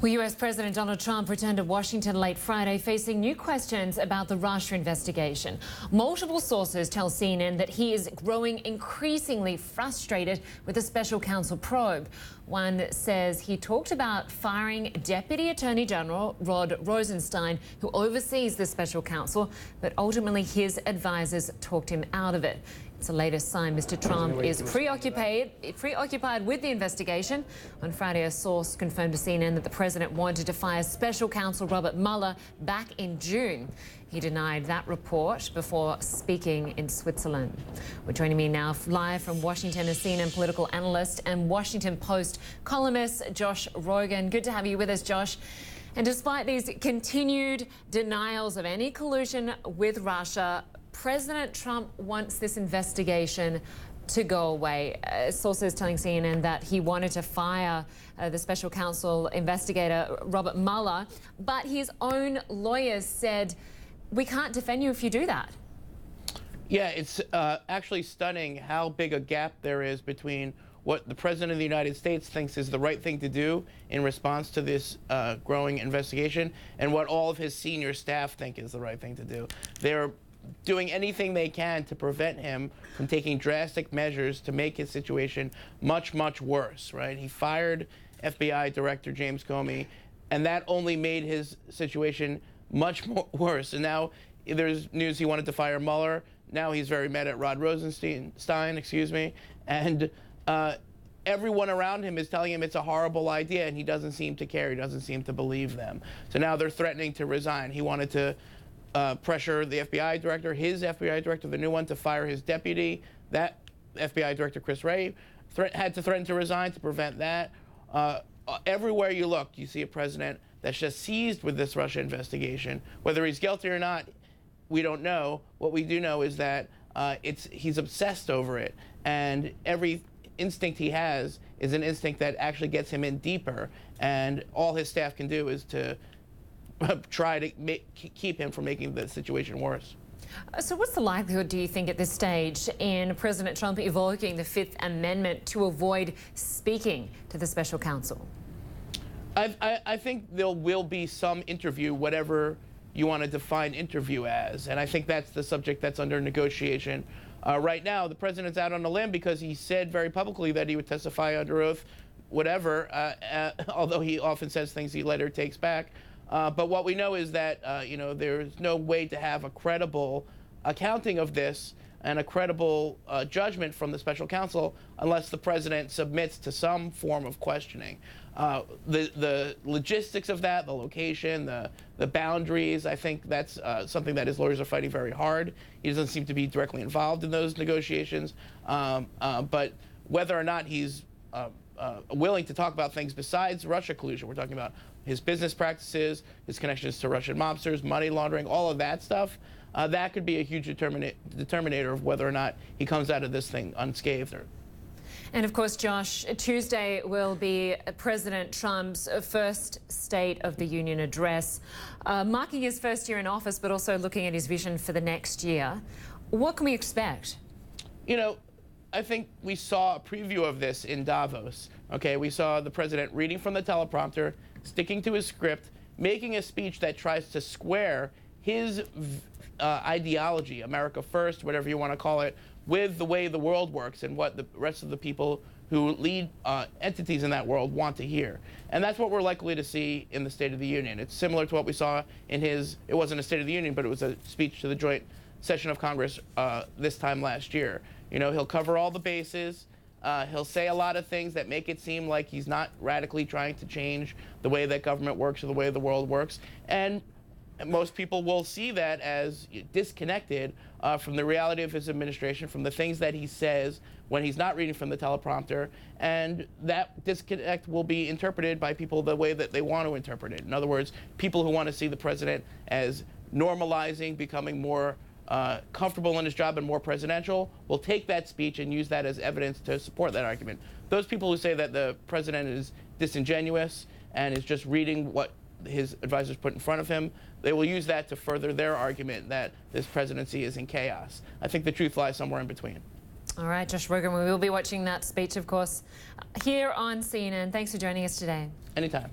Well, US President Donald Trump returned to Washington late Friday, facing new questions about the Russia investigation. Multiple sources tell CNN that he is growing increasingly frustrated with the special counsel probe. One says he talked about firing Deputy Attorney General Rod Rosenstein, who oversees the special counsel, but ultimately his advisors talked him out of it. It's the latest sign Mr. Trump is preoccupied with the investigation. On Friday, a source confirmed to CNN that the president wanted to fire special counsel Robert Mueller back in June. He denied that report before speaking in Switzerland. Well, joining me now live from Washington is CNN political analyst and Washington Post columnist Josh Rogin. Good to have you with us, Josh. And despite these continued denials of any collusion with Russia, President Trump wants this investigation to go away. Sources telling CNN that he wanted to fire the special counsel investigator Robert Mueller, but his own lawyers said, we can't defend you if you do that. Yeah, it's actually stunning how big a gap there is between what the President of the United States thinks is the right thing to do in response to this growing investigation and what all of his senior staff think is the right thing to do. They're doing anything they can to prevent him from taking drastic measures to make his situation much, much worse, right? He fired FBI Director James Comey, and that only made his situation much more worse. And now there's news he wanted to fire Mueller. Now he's very mad at Rod Rosenstein, and everyone around him is telling him it's a horrible idea, and he doesn't seem to care. He doesn't seem to believe them. So now they're threatening to resign. He wanted to pressure the FBI director, his FBI director, the new one, to fire his deputy. That FBI director, Chris Wray, had to threaten to resign to prevent that. Everywhere you look, you see a president that's just seized with this Russia investigation. Whether he's guilty or not, we don't know. What we do know is that he's obsessed over it, and every instinct he has is an instinct that actually gets him in deeper, and all his staff can do is to try to keep him from making the situation worse. So what's the likelihood, do you think, at this stage in President Trump evoking the Fifth Amendment to avoid speaking to the special counsel? I think there will be some interview, whatever you want to define interview as, and I think that's the subject that's under negotiation. Right now, the president's out on a limb because he said very publicly that he would testify under oath, whatever, although he often says things he later takes back. But what we know is that, there's no way to have a credible accounting of this and a credible judgment from the special counsel unless the president submits to some form of questioning. The logistics of that, the location, the boundaries, I think that's something that his lawyers are fighting very hard. He doesn't seem to be directly involved in those negotiations. But whether or not he's willing to talk about things besides Russia collusion, we're talking about his business practices, his connections to Russian mobsters, money laundering, all of that stuff, that could be a huge determinator of whether or not he comes out of this thing unscathed. And of course, Josh, Tuesday will be President Trump's first State of the Union address, marking his first year in office, but also looking at his vision for the next year. What can we expect? I think we saw a preview of this in Davos. Okay, we saw the president reading from the teleprompter, sticking to his script, making a speech that tries to square his ideology, America First, whatever you want to call it, with the way the world works and what the rest of the people who lead entities in that world want to hear. And that's what we're likely to see in the State of the Union. It's similar to what we saw in it wasn't a State of the Union, but it was a speech to the joint session of Congress this time last year. He'll cover all the bases. He'll say a lot of things that make it seem like he's not radically trying to change the way that government works or the way the world works. And most people will see that as disconnected from the reality of his administration, from the things that he says when he's not reading from the teleprompter. And that disconnect will be interpreted by people the way that they want to interpret it. In other words, people who want to see the president as normalizing, becoming more comfortable in his job and more presidential will take that speech and use that as evidence to support that argument. Those people who say that the president is disingenuous and is just reading what his advisors put in front of him, they will use that to further their argument that this presidency is in chaos. I think the truth lies somewhere in between. All right, Josh Rogin, we will be watching that speech, of course, here on CNN. Thanks for joining us today. Anytime.